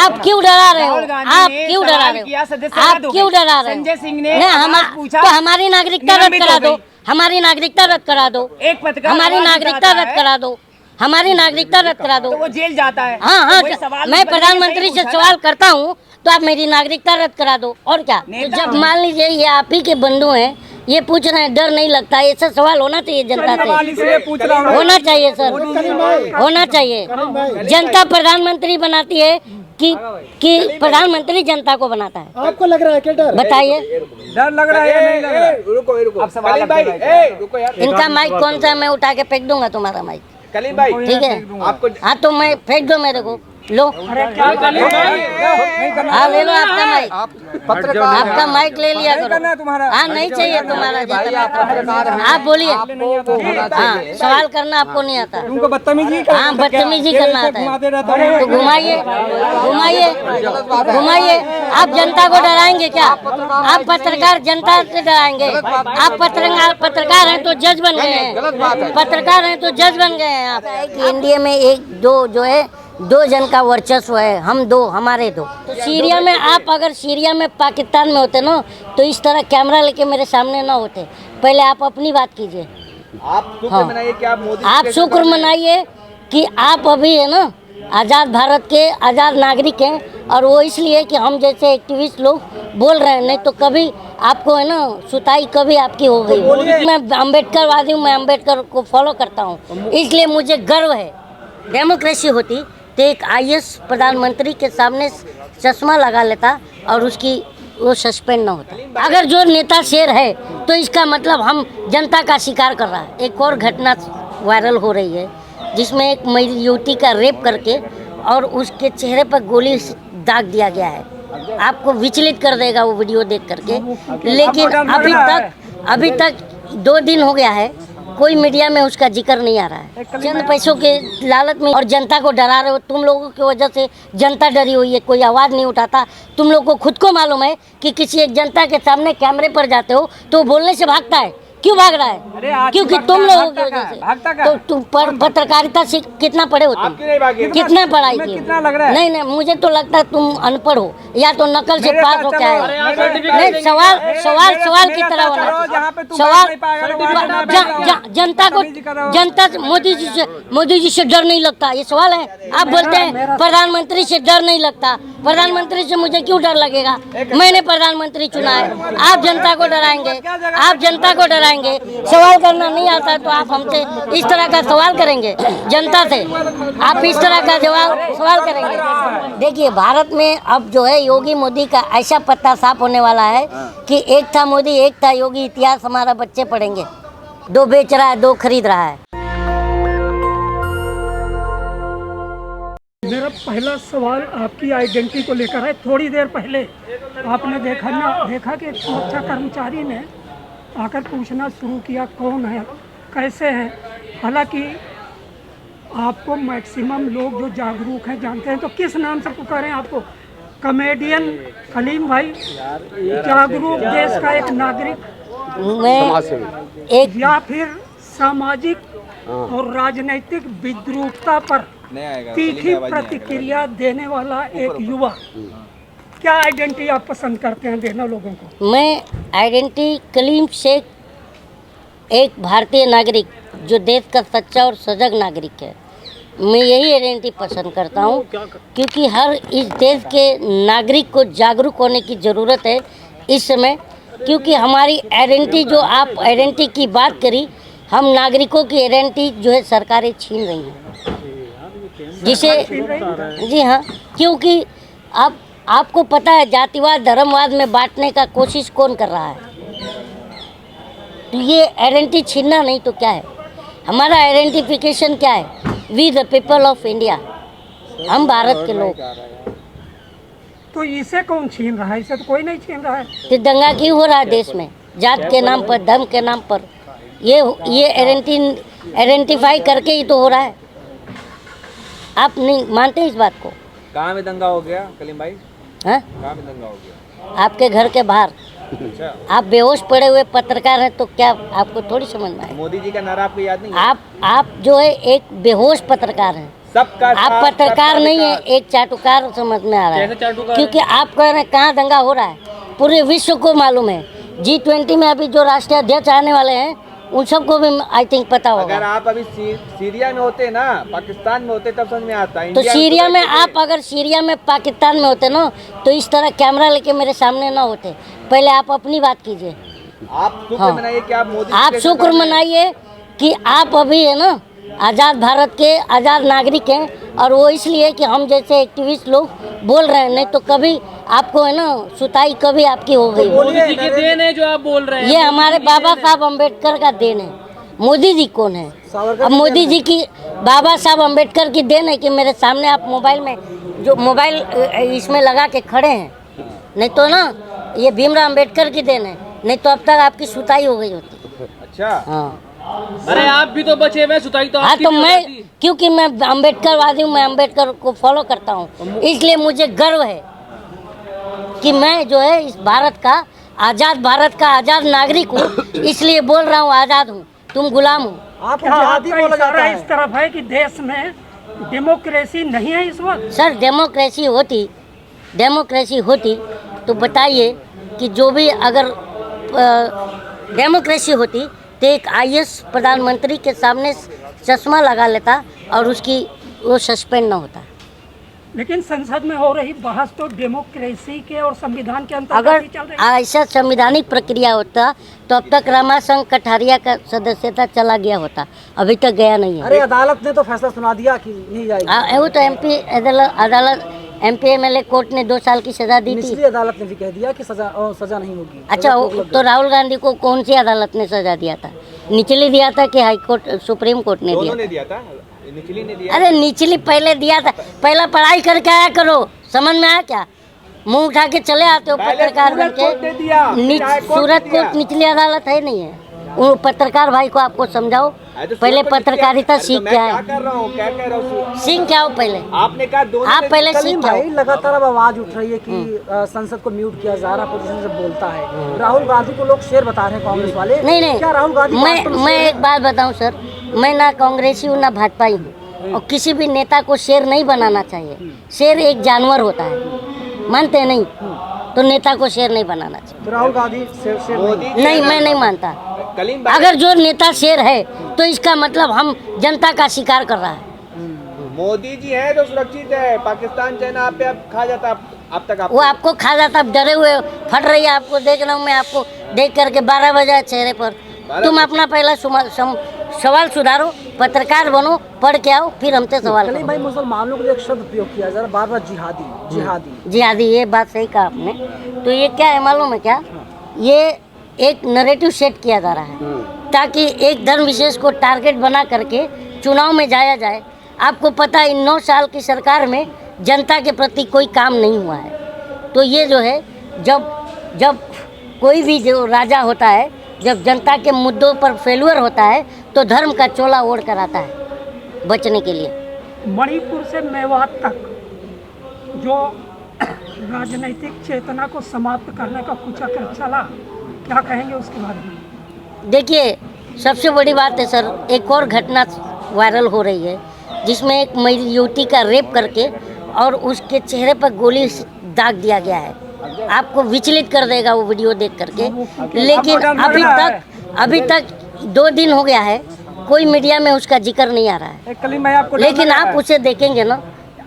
आप क्यों डरा रहे हो? आप क्यों डरा रहे हो? आप क्यों डरा रहे हो? संजय सिंह ने तो हमारी नागरिकता रद्द करा दो, हमारी नागरिकता रद्द करा दो, एक पत्रकार हमारी नागरिकता रद्द करा दो, हमारी नागरिकता रद्द करा दो। तो वो जेल जाता है। हाँ हाँ, तो मैं प्रधानमंत्री से सवाल करता हूँ तो आप मेरी नागरिकता रद्द करा दो। और क्या? तो जब मान लीजिए ये आप ही के बंधु हैं, ये पूछ रहे हैं डर नहीं लगता, ऐसा सवाल होना चाहिए जनता से, होना चाहिए सर, होना चाहिए। जनता प्रधानमंत्री बनाती है कि प्रधानमंत्री जनता को बनाता है? आपको लग रहा है क्या डर? बताइए, डर लग रहा है या नहीं लग रहा है? रुको अब सवाल रुको यार। इनका माइक कौन सा है? मैं उठा के फेंक दूंगा तुम्हारा माइक, कलीम भाई ठीक है? आपको हाँ तो मैं फेंक दो मेरे को, लो हाँ ले लो आपका माइक, आपका माइक ले लिया करो। तुम्हारा हाँ नहीं चाहिए तुम्हारा जितना, आप बोलिए। हाँ सवाल करना आपको नहीं आता? तुमको बदतमीजी हाँ बदतमीजी करना आता है तो घुमाइए घुमाइए घुमाइए। आप जनता को डराएंगे क्या? आप पत्रकार जनता से डराएंगे? आप पत्रकार हैं तो जज बन गए हैं, पत्रकार हैं तो जज बन गए हैं आप। इंडिया में एक दो जो है, दो जन का वर्चस्व है, हम दो हमारे दो। तो सीरिया में आप अगर सीरिया में पाकिस्तान में होते ना तो इस तरह कैमरा लेके मेरे सामने ना होते। पहले आप अपनी बात कीजिए। आप हाँ। मनाइए कि आप मोदी आप शुक्र मनाइए कि आप अभी है ना आज़ाद भारत के आज़ाद नागरिक हैं, और वो इसलिए कि हम जैसे एक्टिविस्ट लोग बोल रहे हैं, नहीं तो कभी आपको है ना सुताई कभी आपकी हो गई। मैं अम्बेडकरवादी हूँ, मैं अम्बेडकर को फॉलो करता हूँ, इसलिए मुझे गर्व है। डेमोक्रेसी होती तो एक आईएएस प्रधानमंत्री के सामने चश्मा लगा लेता और उसकी वो सस्पेंड ना होता। अगर जो नेता शेर है तो इसका मतलब हम जनता का शिकार कर रहा है। एक और घटना वायरल हो रही है जिसमें एक युवती का रेप करके और उसके चेहरे पर गोली दाग दिया गया है। आपको विचलित कर देगा वो वीडियो देख करके, लेकिन अभी तक 2 दिन हो गया है, कोई मीडिया में उसका जिक्र नहीं आ रहा है। चंद पैसों के लालच में और जनता को डरा रहे हो। तुम लोगों की वजह से जनता डरी हुई है, कोई आवाज़ नहीं उठाता। तुम लोग को खुद को मालूम है कि किसी एक जनता के सामने कैमरे पर जाते हो तो बोलने से भागता है। क्यों भाग रहा है? क्योंकि तुम लोगों की वजह से। तो तुम पत्रकारिता से कितना पढ़े हो तुम? कितना पढ़ाई की? नहीं, मुझे तो लगता है तुम अनपढ़ हो या तो नकल से पास हो। क्या है? नहीं, सवाल की तरह होना। सवाल जनता मोदी जी से डर नहीं लगता, ये सवाल है। आप बोलते हैं प्रधानमंत्री से डर नहीं लगता। प्रधानमंत्री से मुझे क्यों डर लगेगा? मैंने प्रधानमंत्री चुना है। आप जनता को डराएंगे, आप जनता को डराएंगे। सवाल करना नहीं आता तो आप हमसे इस तरह का सवाल करेंगे? जनता से आप इस तरह का सवाल करेंगे? देखिए, भारत में अब जो है योगी मोदी का ऐसा पत्ता साफ होने वाला है कि एक था मोदी, एक था योगी। इतिहास हमारा बच्चे पढ़ेंगे। 2 बेच रहा है, 2 खरीद रहा है। मेरा पहला सवाल आपकी आइडेंटिटी को लेकर है। थोड़ी देर पहले आपने देखा कि एक सुरक्षा कर्मचारी ने आकर पूछना शुरू किया कौन है, कैसे हैं। हालांकि आपको मैक्सिमम लोग जो जागरूक हैं जानते हैं, तो किस नाम से पुकारें आपको? कॉमेडियन कलीम भाई, जागरूक देश का एक नागरिक, या फिर सामाजिक और राजनीतिक विद्रूपता पर तीखी प्रतिक्रिया देने वाला एक युवा? क्या आइडेंटिटी आप पसंद करते हैं देना लोगों को? मैं आइडेंटिटी कलीम शेख, एक भारतीय नागरिक जो देश का सच्चा और सजग नागरिक है, मैं यही आइडेंटिटी पसंद करता हूँ। क्योंकि हर इस देश के नागरिक को जागरूक होने की ज़रूरत है इस समय। क्योंकि हमारी आइडेंटिटी, जो आप आइडेंटिटी की बात करी, हम नागरिकों की आइडेंटिटी जो है सरकारें छीन रही हैं, जिसे जी हाँ, क्योंकि आपको पता है जातिवाद धर्मवाद में बांटने का कोशिश कौन कर रहा है? तो ये आइडेंटिटी छीनना नहीं तो क्या है? हमारा आइडेंटिफिकेशन क्या है? We the people of India, हम भारत के लोग। तो इसे कौन छीन रहा है? इसे तो कोई नहीं छीन रहा है। तो दंगा क्यों हो रहा है देश में? जात के नाम पर, धर्म के नाम पर। ये आइडेंटिफाई करके ही तो हो रहा है। आप नहीं मानते इस बात को? कहाँ में दंगा हो गया कलीम भाई? हाँ, कहाँ में दंगा हो गया? आपके घर के बाहर। अच्छा, आप बेहोश पड़े हुए पत्रकार हैं तो क्या आपको थोड़ी समझ में आए? मोदी जी का नारा आपको याद नहीं है? आप जो है एक बेहोश पत्रकार हैं। सबका आप साथ, पत्रकार सबका नहीं है, विकास। एक चाटुकार समझ में आ रहा कैसे है, चाटुकार क्योंकि आप कह रहे हैं कहाँ दंगा हो रहा है, पूरे विश्व को मालूम है। G20 में अभी जो राष्ट्रीय अध्यक्ष आने वाले हैं उन सबको भी आई थिंक पता अगर होगा। आप अभी सीरिया में होते ना, पाकिस्तान में होते, तब समझ में आता। तो इंडिया सीरिया तो में बैठे आप अगर सीरिया में पाकिस्तान में होते ना तो इस तरह कैमरा लेके मेरे सामने ना होते। पहले आप अपनी बात कीजिए। थे। आप शुक्र हाँ। मनाइए कि आप मोदी आप के शुक्र सरकार में हैं। मनाइए कि आप अभी है ना आज़ाद भारत के आज़ाद नागरिक हैं, और वो इसलिए कि हम जैसे एक्टिविस्ट लोग बोल रहे हैं, नहीं तो कभी आपको है ना सुताई कभी आपकी हो गई। मोदी जी की देन है जो आप बोल रहे हैं। ये हमारे बाबा साहब अम्बेडकर का देन है। मोदी जी कौन है? अब मोदी जी की बाबा साहब अम्बेडकर की देन है कि मेरे सामने आप मोबाइल में जो मोबाइल इसमें लगा के खड़े हैं, नहीं तो ना ये भीमराव अम्बेडकर की देन है, नहीं तो अब तक आपकी सुताई हो गई होती। अच्छा, हाँ अरे आप भी तो बचे हुए, सुताई तो हाँ, आपकी तो भी हो मैं जाती। क्योंकि मैं अम्बेडकरवादी हूँ, मैं अम्बेडकर को फॉलो करता हूँ, इसलिए मुझे गर्व है कि मैं जो है इस भारत का आज़ाद नागरिक हूँ, इसलिए बोल रहा हूँ आज़ाद हूँ, तुम गुलाम हो। क्या आपका इशारा इस तरफ है कि देश में डेमोक्रेसी नहीं है इस वक्त? सर डेमोक्रेसी होती तो बताइए कि जो भी अगर डेमोक्रेसी होती तो एक आईएएस प्रधानमंत्री के सामने चश्मा लगा लेता और उसकी वो सस्पेंड ना होता। लेकिन संसद में हो रही बहस तो डेमोक्रेसी के और संविधान के अंतर्गत अगर ही चल रही है। ऐसा संवैधानिक प्रक्रिया होता तो अब तक रमाशंकर कठारिया का सदस्यता चला गया होता, अभी तक गया नहीं है। अरे अदालत ने तो फैसला सुना दिया कि नहीं जाएगी। वो तो अदालत MP MLA कोर्ट ने 2 साल की सजा दी थी। निचली अदालत ने भी कह दिया कि सजा नहीं होगी। अच्छा, तो राहुल गांधी को कौन सी अदालत ने सजा दिया था? निचली दिया था कि हाई कोर्ट सुप्रीम कोर्ट ने दोनों दिया ने दिया था, निचली ने दिया। अरे निचली पहले दिया था। पहला पढ़ाई करके आया करो, समझ में आया क्या? मुंह उठा के चले आते हो पहले पत्रकार बन सूरत कोर्ट ने दिया, चाहे के। कोर्ट सूरत ने दिया। कोर्ट निचली अदालत है नहीं है। वो पत्रकार भाई को आपको समझाओ, अरे तो पहले सूरत कोर्ट पत्रकारिता अरे तो सीख मैं क्या क्या है, कर रहा हूँ, क्या कह रहा हूँ? सीख क्या हो पहले। आपने कहा दोनों आप ने- पहले कलीम सीख क्या भाई हो। लगातार अब आवाज उठ रही है कि संसद को म्यूट किया जा रहा, पोजीशन से बोलता है। राहुल गांधी को लोग शेर बता रहे हैं कांग्रेस वाले। नहीं क्या राहुल गांधी वास्तव में मैं शेर है? एक बात बताऊं सर, मैं ना कांग्रेसी हूँ ना भाजपाई हूँ, और किसी भी नेता को शेर नहीं बनाना चाहिए। शेर एक जानवर होता है, मानते हैं नहीं? तो नेता को शेर नहीं बनाना चाहिए। तो राहुल गांधी शेर मोदी नहीं, मैं नहीं मानता। कलीम भाई, अगर जो नेता शेर है तो इसका मतलब हम जनता का शिकार कर रहा है। मोदी जी हैं तो सुरक्षित है। पाकिस्तान चाइना आप पे अब खा जाता, अब तक आप वो आपको खा जाता, अब डरे हुए फट रही है, आपको देख रहा हूँ मैं, आपको देख करके 12 बजे चेहरे पर। तुम अपना पहला सवाल सुधारो, पत्रकार बनो, पढ़ के आओ, फिर हमसे सवाल कलीम करो। भाई मुसलमानों के लिए एक शब्द प्रयोग किया जा रहा बार बार, जिहादी। जी आदि, ये बात सही कहा आपने। तो ये क्या है मालूम है क्या? ये एक नैरेटिव सेट किया जा रहा है ताकि एक धर्म विशेष को टारगेट बना करके चुनाव में जाया जाए। आपको पता है इन 9 साल की सरकार में जनता के प्रति कोई काम नहीं हुआ है। तो ये जो है जब कोई भी जो राजा होता है, जब जनता के मुद्दों पर फेलुअर होता है तो धर्म का चोला ओढ़ कर आता है बचने के लिए। मणिपुर से मेवात तक जो राजनीतिक चेतना को समाप्त करने का कुचक्र चला, क्या कहेंगे उसके बारे में? देखिए, सबसे बड़ी बात है सर, एक और घटना वायरल हो रही है जिसमें एक युवती का रेप करके और उसके चेहरे पर गोली दाग दिया गया है। आपको विचलित कर देगा वो वीडियो देख करके। लेकिन अभी तक 2 दिन हो गया है, कोई मीडिया में उसका जिक्र नहीं आ रहा है। कलीम भाई आपको लेकिन आप उसे देखेंगे ना,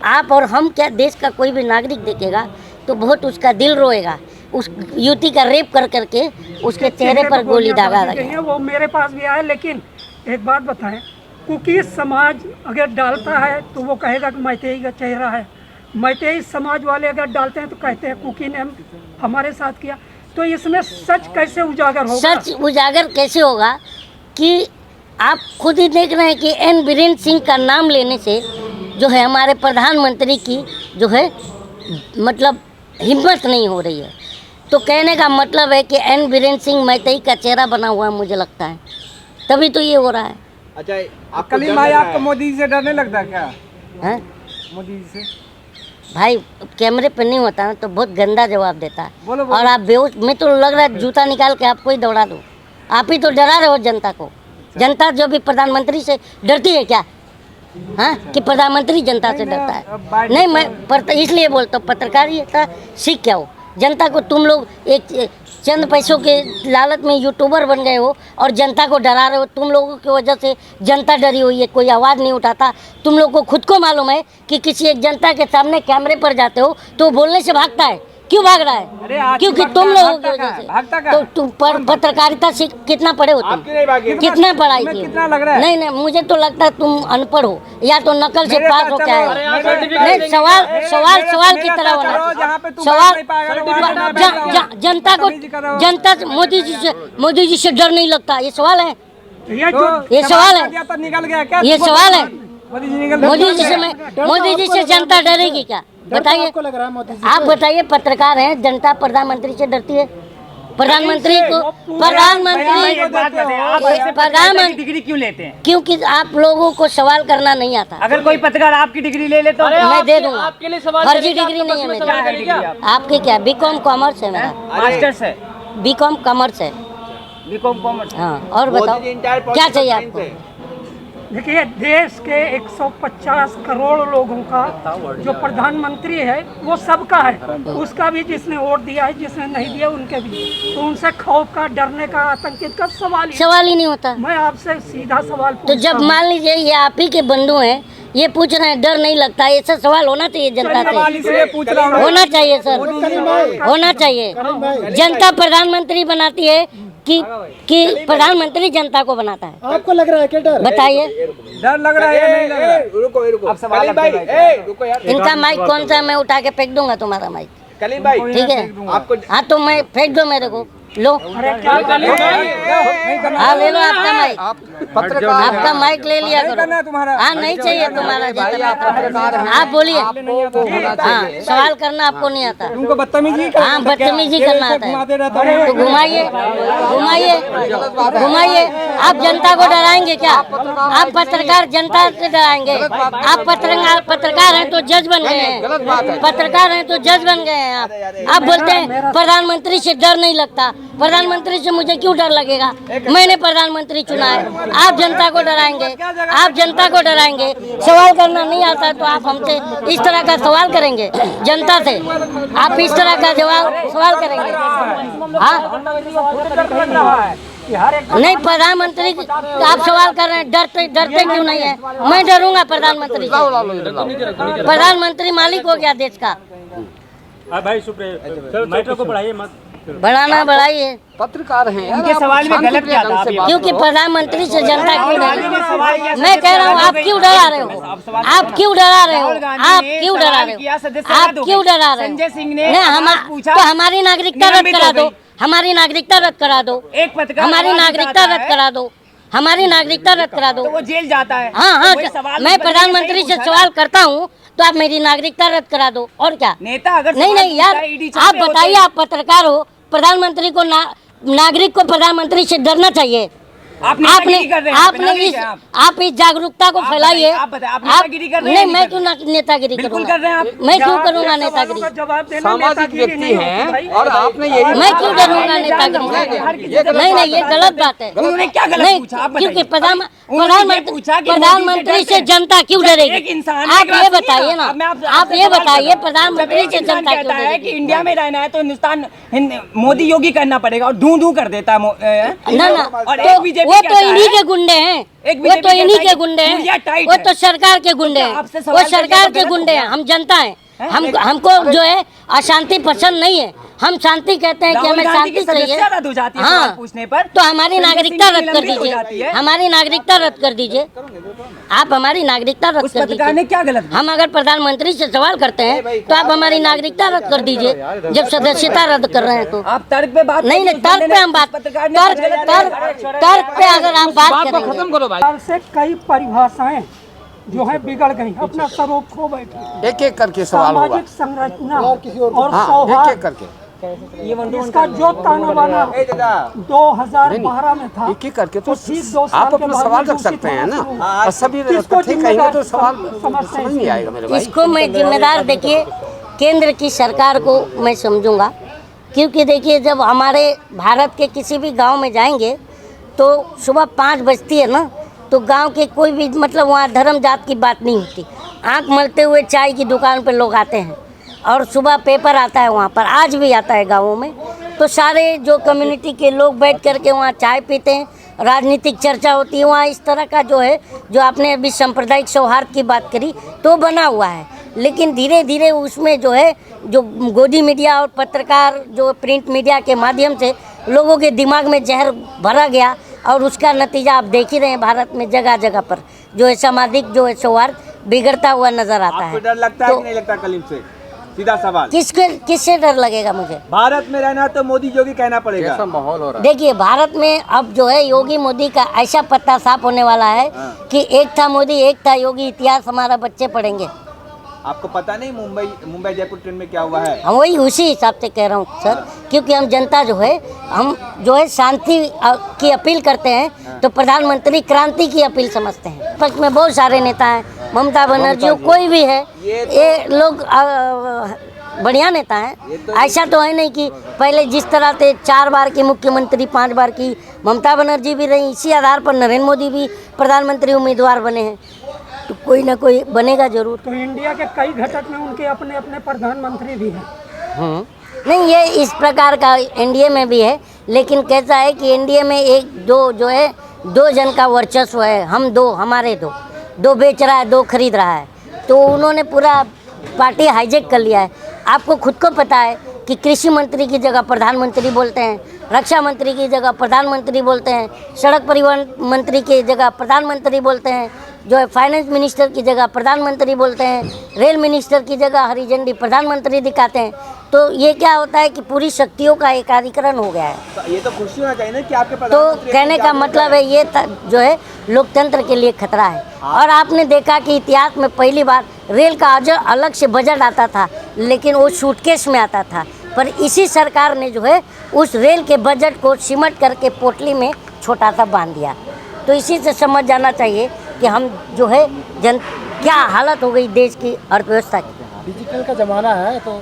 आप और हम क्या, देश का कोई भी नागरिक देखेगा तो बहुत उसका दिल रोएगा। उस युवती का रेप कर करके उसके चेहरे पर गोली दागा गई गया। है, वो मेरे पास भी आया। लेकिन एक बात बताएं, कुकीज समाज अगर डालता है तो वो कहेगा कि मैतेई का चेहरा है। मैतेई समाज वाले अगर डालते हैं तो कहते हैं कुकी ने हमारे साथ किया। तो इसमें सच कैसे उजागर होगा? सच उजागर कैसे होगा कि आप खुद ही देख रहे हैं कि एन बीरेन सिंह का नाम लेने से जो है हमारे प्रधानमंत्री की जो है मतलब हिम्मत नहीं हो रही है। तो कहने का मतलब है कि एन बीरेन सिंह मैतेई का चेहरा बना हुआ है, मुझे लगता है, तभी तो ये हो रहा है। अच्छा, आपको कलीम भाई आपको मोदी जी से डर नहीं लगता क्या? हैं? मोदी जी से भाई कैमरे पे नहीं होता ना तो बहुत गंदा जवाब देता है। बोलो। और आप बेहोश, मैं तो लग रहा है जूता निकाल के आपको ही दौड़ा दूँ। आप ही तो डरा रहे हो जनता को। जनता जो भी प्रधानमंत्री से डरती है क्या? हाँ, कि प्रधानमंत्री जनता से डरता है। नहीं, मैं इसलिए बोलता हूँ, पत्रकारिता सीख क्या हो। जनता को तुम लोग एक चंद पैसों के लालच में यूट्यूबर बन गए हो और जनता को डरा रहे हो। तुम लोगों की वजह से जनता डरी हुई है, कोई आवाज़ नहीं उठाता। तुम लोग को खुद को मालूम है कि किसी एक जनता के सामने कैमरे पर जाते हो तो बोलने से भागता है। क्यों भाग रहा है? क्योंकि तुम लोगों की वजह से। तो तुम पत्रकारिता से कितना पढ़े हो तुम? कितना पढ़ाई की? नहीं, मुझे तो लगता है तुम अनपढ़ हो, या तो नकल से पास हो क्या है। नहीं, सवाल की तरह होना। सवाल जनता से मोदी जी से डर नहीं लगता, ये सवाल है? ये सवाल है? ये सवाल है? मोदी जी से जनता डरेगी क्या? बताइए। आप बताइए, पत्रकार हैं, जनता प्रधानमंत्री से डरती है? प्रधानमंत्री डिग्री क्यों लेते हैं? क्योंकि आप लोगों को सवाल करना नहीं आता। अगर कोई पत्रकार आपकी डिग्री ले ले तो मैं दे दूंगा। आपके लिए सवाल फर्जी डिग्री नहीं है मेरी। आपकी क्या? बीकॉम कॉमर्स है मेरा। मास्टर्स है, बीकॉम कॉमर्स है। B Com commerce. हाँ, और बताओ क्या चाहिए आपको? देखिए, देश के 150 करोड़ लोगों का जो प्रधानमंत्री है वो सबका है। उसका भी जिसने वोट दिया है, जिसने नहीं दिया उनके भी। तो उनसे खौफ का, डरने का, आतंकित का सवाल ही नहीं होता। मैं आपसे सीधा सवाल तो जब मान लीजिए ये आप ही के बंधु हैं, ये पूछ रहे हैं डर नहीं लगता, ऐसा सवाल होना चाहिए जनता से। होना चाहिए सर, होना चाहिए। जनता प्रधानमंत्री बनाती है कि प्रधानमंत्री जनता को बनाता है? आपको लग रहा है क्या डर? बताइए। डर लग रहा है या नहीं लग रहा है? रुको अब सवाल भाई, रुको यार। इनका माइक कौन सा है? मैं उठा के फेंक दूंगा तुम्हारा माइक। कलीम भाई, ठीक है आपको हाँ, तो मैं फेंक दो मेरे को। लो, हाँ ले लो आपका माइक। आपका माइक ले लिया करो। हाँ, नहीं चाहिए तुम्हारा। आप बोलिए। हाँ, सवाल करना आपको नहीं आता। तुमको बदतमीजी हाँ, बदतमीजी करना आता है तो घुमाइए घुमाइए। आप जनता को डराएंगे क्या? आप पत्रकार जनता से डराएंगे? आप पत्रकार हैं तो जज बन गए हैं। पत्रकार हैं तो जज बन गए हैं आप बोलते हैं प्रधानमंत्री से डर नहीं लगता। प्रधानमंत्री से मुझे क्यों डर लगेगा? मैंने प्रधानमंत्री चुना है। आप जनता को डराएंगे, आप जनता को डराएंगे। सवाल करना नहीं आता तो आप हमसे इस तरह का सवाल करेंगे? जनता से आप इस तरह का सवाल करेंगे? हाँ, नहीं, प्रधानमंत्री आप सवाल कर रहे हैं, डरते क्यों नहीं है? मैं डरूंगा प्रधानमंत्री से? प्रधानमंत्री मालिक हो गया देश का। भाई मैटर को बढ़ाइए मत। बढ़ाना बढ़ाइए। पत्रकार हैं, उनके सवाल में गलत क्या था? क्योंकि प्रधानमंत्री से जनता क्यों डरे? मैं कह रहा हूँ, आप क्यों डरा रहे हो? आप क्यों डरा रहे हो? आप क्यों डरा रहे हो? आप क्यों डरा रहे हो? संजय सिंह ने तो हमारी नागरिकता रद्द करा दो। हमारी नागरिकता रद्द करा दो। एक पत्रकार हमारी नागरिकता रद्द करा दो। हमारी नागरिकता रद्द करा दो। वो जेल जाता है। हाँ, मैं प्रधानमंत्री से सवाल करता हूँ तो आप मेरी नागरिकता रद्द करा दो। और क्या? नेता अगर नहीं यार, आप बताइए, आप पत्रकार हो। प्रधानमंत्री को नागरिक को प्रधानमंत्री से डरना चाहिए। आप इस जागरूकता को फैलाइए। नहीं, मैं क्यों नेतागिरी करूँगा? मैं क्यों करूँगा नेतागिरी? सामाजिक व्यक्ति हैं और आपने यही मैं क्यों डरूंगा नेतागिरी से? नहीं, ये गलत बात है। उन्होंने क्या गलत पूछा? क्योंकि प्रधानमंत्री से जनता क्यों डरेगी? आप ये बताइए ना। आप ये बताइए, प्रधानमंत्री से जनता क्यों है कि डरेगी? इंडिया में रहना है तो हिंदुस्तान मोदी योगी करना पड़ेगा और ढूंढ कर देता है ना। और वो तो इन्हीं के गुंडे हैं। वो तो इन्हीं के गुंडे हैं। वो तो सरकार के गुंडे हैं। वो सरकार के गुंडे हैं। हम जनता हैं। हमको जो है अशांति पसंद नहीं है। हम शांति कहते हैं कि हमें शांति चाहिए। हाँ, पूछने पर तो हमारी नागरिकता रद्द कर दीजिए। हमारी नागरिकता रद्द कर दीजिए। आप हमारी नागरिकता रद्द कर दीजिए। क्या गलत? हम अगर प्रधानमंत्री से सवाल करते हैं तो आप हमारी नागरिकता रद्द कर दीजिए। जब सदस्यता रद्द कर रहे हैं तो आप तर्क पे बात नहीं, तर्क पे हम बात तर्क पे अगर आप बात करेंगे। से कई परिभाषाएं जो है बिगड़ गई, अपना स्वरूप खो बैठी। एक करके सवाल होगा। सामाजिक संरचना और हाँ, सौहार्द एक करके इसका जो ताना बाना 2012 में था, एक करके तो ठीक 2 साल आप अपना सवाल रख सकते हैं ना। और सभी तथ्य कहेंगे तो सवाल समझ नहीं आएगा मेरे भाई। इसको मैं जिम्मेदार, देखिए, केंद्र की सरकार को मैं समझूंगा। क्योंकि देखिए, जब हमारे भारत के किसी भी गांव में जाएंगे तो सुबह 5 बजती है ना, तो गांव के कोई भी मतलब वहाँ धर्म जात की बात नहीं होती। आंख मलते हुए चाय की दुकान पर लोग आते हैं और सुबह पेपर आता है वहाँ पर, आज भी आता है गाँवों में। तो सारे जो कम्युनिटी के लोग बैठ करके वहाँ चाय पीते हैं, राजनीतिक चर्चा होती है वहाँ। इस तरह का जो है, जो आपने अभी सांप्रदायिक सौहार्द की बात करी, तो बना हुआ है। लेकिन धीरे धीरे उसमें जो है, जो गोदी मीडिया और पत्रकार जो प्रिंट मीडिया के माध्यम से लोगों के दिमाग में जहर भरा गया, और उसका नतीजा आप देख ही रहे हैं भारत में जगह जगह पर जो है सामाजिक जो है सौहार्द बिगड़ता हुआ नजर आता है। आपको डर लगता है कि नहीं लगता कलीम से? सीधा सवाल, किससे डर लगेगा मुझे? भारत में रहना तो मोदी योगी कहना पड़ेगा। माहौल हो रहा है। देखिए, भारत में अब जो है योगी मोदी का ऐसा पत्ता साफ होने वाला है कि एक था मोदी एक था योगी, इतिहास हमारा बच्चे पढ़ेंगे। आपको पता नहीं मुंबई जयपुर ट्रेन में क्या हुआ है? हम वही उसी हिसाब से कह रहा हूँ सर, क्योंकि हम जनता जो है, हम जो है शांति की अपील करते हैं, तो प्रधानमंत्री क्रांति की अपील समझते हैं। पक्ष में बहुत सारे नेता हैं, ममता बनर्जी कोई भी है, ये लोग बढ़िया नेता हैं। ऐसा तो है नहीं कि पहले जिस तरह से 4 बार की मुख्यमंत्री 5 बार की ममता बनर्जी भी रही, इसी आधार पर नरेंद्र मोदी भी प्रधानमंत्री उम्मीदवार बने हैं, तो कोई ना कोई बनेगा जरूर। तो इंडिया के कई घटक में उनके अपने अपने प्रधानमंत्री भी हैं। नहीं, ये इस प्रकार का एनडीए में भी है, लेकिन कैसा है कि एनडीए में एक दो जो है 2 जन का वर्चस्व है। हम दो, हमारे दो बेच रहा है, 2 खरीद रहा है, तो उन्होंने पूरा पार्टी हाईजेक कर लिया है। आपको खुद को पता है कि कृषि मंत्री की जगह प्रधानमंत्री बोलते हैं, रक्षा मंत्री की जगह प्रधानमंत्री बोलते हैं, सड़क परिवहन मंत्री की जगह प्रधानमंत्री बोलते हैं, जो है फाइनेंस मिनिस्टर की जगह प्रधानमंत्री बोलते हैं, रेल मिनिस्टर की जगह हरी झंडी प्रधानमंत्री दिखाते हैं। तो ये क्या होता है कि पूरी शक्तियों का एकाधिकरण हो गया है। तो ये तो खुशी होना चाहिए ना कि आपके तो प्रधानमंत्री कहने का मतलब है ये जो है लोकतंत्र के लिए खतरा है। और आपने देखा कि इतिहास में पहली बार रेल का अलग से बजट आता था, लेकिन वो सूटकेस में आता था, पर इसी सरकार ने जो है उस रेल के बजट को सिमट करके पोटली में छोटा सा बांध दिया। तो इसी से समझ जाना चाहिए कि हम जो है क्या हालत हो गई देश की अर्थव्यवस्था की। डिजिटल का ज़माना है, तो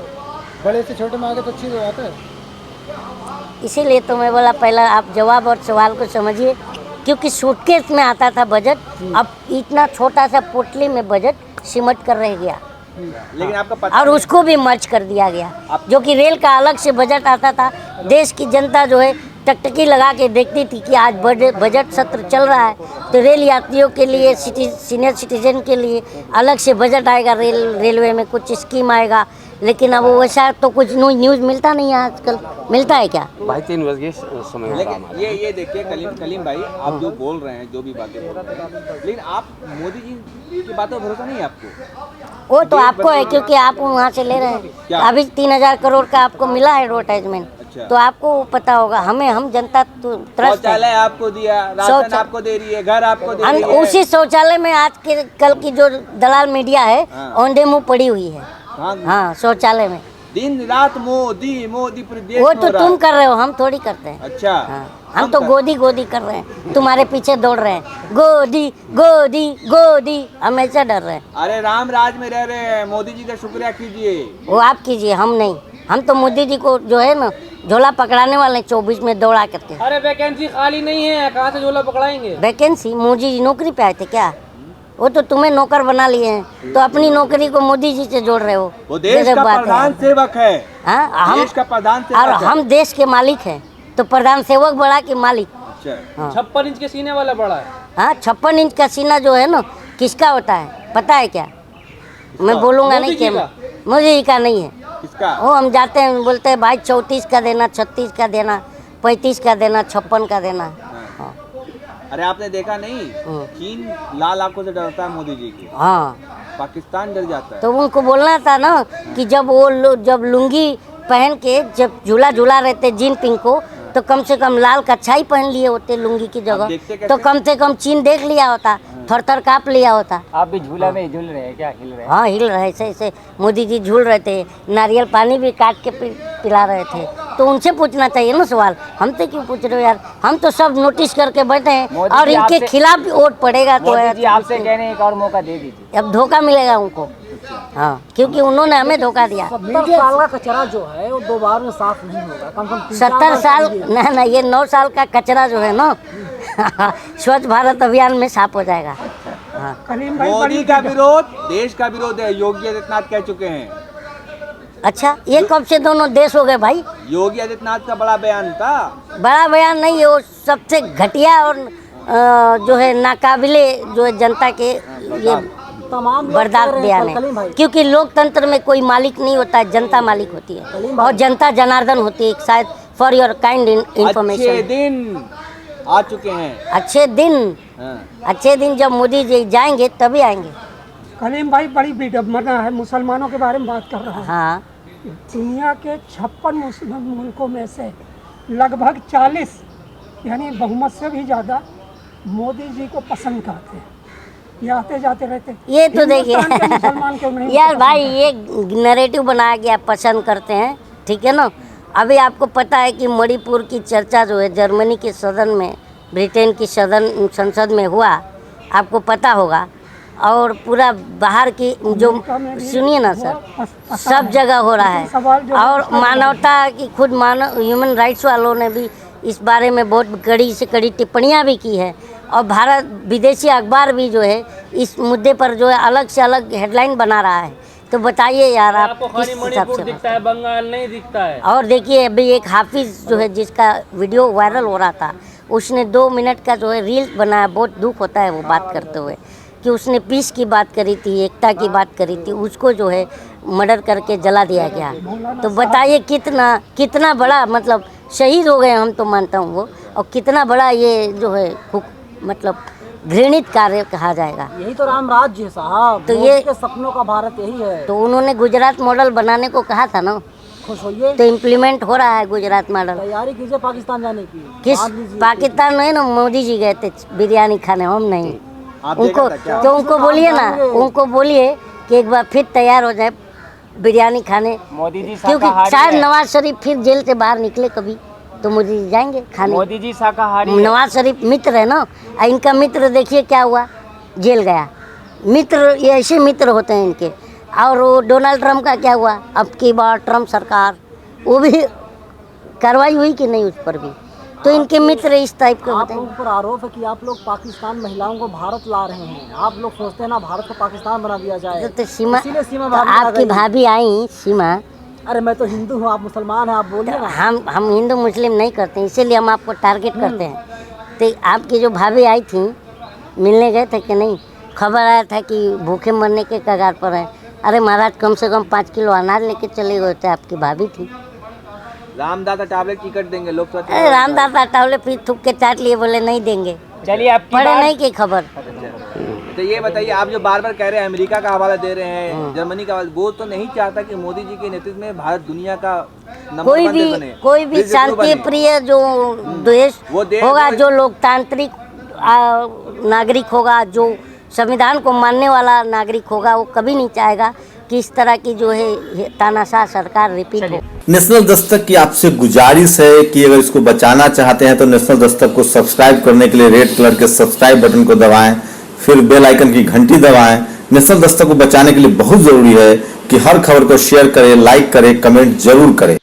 बड़े से छोटे में आगे तो अच्छी बात है। इसीलिए तो मैं बोला पहला आप जवाब और सवाल को समझिए, क्योंकि सूटकेस में आता था बजट, अब इतना छोटा सा पोटली में बजट सिमट कर रह गया। लेकिन आपका पता और उसको भी मर्ज कर दिया गया, जो कि रेल का अलग से बजट आता था। देश की जनता जो है टकटकी लगा के देखती थी कि आज बजट सत्र चल रहा है, तो रेल यात्रियों के लिए, सीनियर सिटीजन के लिए अलग से बजट आएगा, रेलवे में कुछ स्कीम आएगा। लेकिन अब वैसा तो कुछ न्यूज़ मिलता नहीं है आजकल। मिलता है क्या? भाई 3 बज गए समय। लेकिन ये देखिए कलीम भाई, आप जो बोल रहे हैं, जो भी बातें बोल रहे हैं, लेकिन आप मोदी जी की बातों पर भरोसा नहीं है आपको? वो तो आपको है, क्योंकि आप वहाँ से ले रहे हैं। अभी 3000 करोड़ का आपको मिला है एडवर्टाइजमेंट, तो आपको पता होगा। हम जनता तो त्रस्त है। शौचालय आपको दिया, राशन आपको दे रही है, घर आपको दे रही है। उसी शौचालय में आज के कल की जो दलाल मीडिया है औंधे मुँह पड़ी हुई है। हाँ, शौचालय में दिन रात मोदी मोदी पूरे देश वो में तो हो रहा तुम है। कर रहे हो, हम थोड़ी करते हैं। अच्छा, हम तो गोदी कर रहे हैं, तुम्हारे पीछे दौड़ रहे हैं, गोदी, हमेशा डर रहे हैं। अरे राम राज में रह रहे हैं, मोदी जी का शुक्रिया कीजिए। वो आप कीजिए, हम नहीं। हम तो मोदी जी को जो है ना झोला पकड़ाने वाले हैं 24 में दौड़ा करके। अरे वैकेंसी खाली नहीं है, कहाँ से झोला पकड़ाएंगे? वैकेंसी मोदी जी नौकरी पे आए थे क्या? वो तो तुम्हें नौकर बना लिए हैं, तो अपनी नौकरी को मोदी जी से जोड़ रहे हो। वो देश का प्रधान सेवक है। हाँ, देश का प्रधान सेवक और है। हम देश के मालिक हैं, तो प्रधान सेवक बड़ा कि मालिक? अच्छा, 56 इंच के सीने वाला बड़ा है। हाँ, 56 इंच का सीना जो है ना, किसका होता है पता है क्या? मैं बोलूँगा नहीं कि मोदी जी का नहीं है। किसका? वो हम जाते हैं, बोलते हैं भाई 34 का देना, 36 का देना, 35 का देना, 56 का देना। हाँ। अरे आपने देखा नहीं, चीन लाल आंखों से डरता है मोदी जी की, हाँ, पाकिस्तान डर जाता है। तो उनको बोलना था ना कि जब लुंगी पहन के जब झूला रहते जिनपिंग को, तो कम से कम लाल कच्छाई पहन लिए होते लुंगी की जगह, तो कम से कम चीन देख लिया होता, थर काँप लिया होता। आप भी झूला में झूल रहे हैं क्या? हिल रहे हैं? हाँ, हिल रहे ऐसे मोदी जी झूल रहे थे, नारियल पानी भी काट के पिला रहे थे। तो उनसे पूछना चाहिए ना सवाल, हमसे क्यों पूछ रहे हो यार? हम तो सब नोटिस करके बैठे हैं, और इनके खिलाफ भी वोट पड़ेगा तो आपसे कह रहे हैं एक और मौका दे दीजिए। अब धोखा मिलेगा उनको। हाँ, क्योंकि उन्होंने हमें धोखा दिया। 70 साल का कचरा जो है वो 2 बार में साफ नहीं होगा, कम से कम 70 साल ना, ये 9 साल का कचरा जो है ना स्वच्छ भारत अभियान में साफ हो जाएगा। हाँ। कलीम भाई मोदी का विरोध देश का विरोध है, योगी आदित्यनाथ कह चुके हैं। अच्छा, ये कब से दोनों देश हो गए भाई? योगी आदित्यनाथ का बड़ा बयान था। बड़ा बयान नहीं है वो, सबसे घटिया और जो है नाकाबिले जो है जनता के ये तमाम लोग बर्दाश्त कह रहे बयान हैं, कलीम भाई है। क्योंकि लोकतंत्र में कोई मालिक नहीं होता है, जनता मालिक होती है और जनता जनार्दन होती है। शायद फॉर योर काइंड अच्छे इंफॉर्मेशन, दिन आ चुके हैं। अच्छे दिन, हाँ। अच्छे दिन जब मोदी जी जाएंगे तभी आएंगे। कलीम भाई बड़ी विडम्बना है, मुसलमानों के बारे में बात कर रहा हूँ। हाँ, दुनिया के 56 मुस्लिम मुल्कों में से लगभग 40 यानी बहुमत से भी ज़्यादा मोदी जी को पसंद करते हैं। ये आते जाते रहते। ये तो देखिए हिंदुस्तान के मुसलमान क्यों नहीं यार पसंद भाई, ये नैरेटिव बनाया गया, पसंद करते हैं, ठीक है ना। अभी आपको पता है कि मणिपुर की चर्चा जो है जर्मनी के सदन में, ब्रिटेन की संसद में हुआ, आपको पता होगा। और पूरा बाहर की जो, सुनिए ना सर, सब जगह हो रहा है। और मानवता की खुद ह्यूमन राइट्स वालों ने भी इस बारे में बहुत कड़ी से कड़ी टिप्पणियां भी की है। और भारत विदेशी अखबार भी जो है इस मुद्दे पर जो है अलग से अलग हेडलाइन बना रहा है। तो बताइए यार, आप आपको किस खाली हिसाब मणिपुर से? दिखता है, बंगाल नहीं दिखता है। और देखिए, अभी एक हाफिज जो है जिसका वीडियो वायरल हो रहा था, उसने 2 मिनट का जो है रील बनाया। बहुत दुख होता है वो बात करते हुए कि उसने पीस की बात करी थी, एकता की बात करी थी, उसको जो है मर्डर करके जला दिया गया। तो बताइए कितना बड़ा मतलब शहीद हो गए, हम तो मानता हूँ वो, और कितना बड़ा ये जो है मतलब घृणित कार्य कहा जाएगा। यही तो राम राज्य है साहब, तो मोदी ये के सपनों का भारत यही है। तो उन्होंने गुजरात मॉडल बनाने को कहा था ना, खुश होइए, तो इम्प्लीमेंट हो रहा है गुजरात मॉडल। तैयारी कीजिए पाकिस्तान जाने की। किस बांध लीजिए। पाकिस्तान में ना मोदी जी गए थे बिरयानी खाने, हम नहीं। आप उनको देखा था क्या? तो उनको बोलिए ना, उनको बोलिए कि एक बार फिर तैयार हो जाए बिरयानी खाने, मोदी जी क्योंकि शाकाहारी शायद है। नवाज शरीफ फिर जेल से बाहर निकले कभी तो मोदी जी जाएंगे खाने। मोदी जी शाकाहारी है। नवाज शरीफ मित्र है ना, और इनका मित्र देखिए क्या हुआ, जेल गया। मित्र ये ऐसे मित्र होते हैं इनके। और वो डोनाल्ड ट्रंप का क्या हुआ, अब की बार ट्रंप सरकार, वो भी कार्रवाई हुई कि नहीं उस पर भी। तो इनके मित्र इस टाइप के आप होते लोगों हैं। पर आरोप है कि आप लोग पाकिस्तान महिलाओं को भारत ला रहे हैं। आप लोग सोचते हैं ना भारत को पाकिस्तान बना दिया जाए, तो सीमा, इसीलिए सीमा तो भाभी आ आपकी गई। भाभी आई सीमा। अरे मैं तो हिंदू हूँ, आप मुसलमान हैं, आप बोलिए ना। हम हिंदू मुस्लिम नहीं करते, इसीलिए हम आपको टारगेट करते हैं। तो आपकी जो भाभी आई थी, मिलने गए थे कि नहीं? खबर आया था कि भूखे मरने के कगार पर हैं। अरे महाराज, कम से कम 5 किलो अनाज लेके चले गए थे, आपकी भाभी थी। रामदास टैबलेट टिकट देंगे लोकसभा अरे रामदास अठावले फिर थूक के चाट लिए, बोले नहीं देंगे। चलिए अब की पढ़े बात- नहीं की खबर। तो ये बताइए, आप जो बार बार कह रहे हैं अमेरिका का हवाला दे रहे हैं, जर्मनी का, वो तो नहीं चाहता कि मोदी जी के नेतृत्व में भारत दुनिया का नंबर कोई 1 देश बने, भी विश्व गुरु शांति बने। प्रिय जो देश वो देश होगा, वो- जो लोकतांत्रिक नागरिक होगा, जो संविधान को मानने वाला नागरिक होगा, वो कभी नहीं चाहेगा कि इस तरह की जो है तानाशाह सरकार रिपीट हो। नेशनल दस्तक की आपसे गुजारिश है कि अगर इसको बचाना चाहते हैं तो नेशनल दस्तक को सब्सक्राइब करने के लिए रेड कलर के सब्सक्राइब बटन को दबाएं, फिर बेल आइकन की घंटी दबाएं। नेशनल दस्तक को बचाने के लिए बहुत जरूरी है कि हर खबर को शेयर करें, लाइक करें, कमेंट जरूर करें।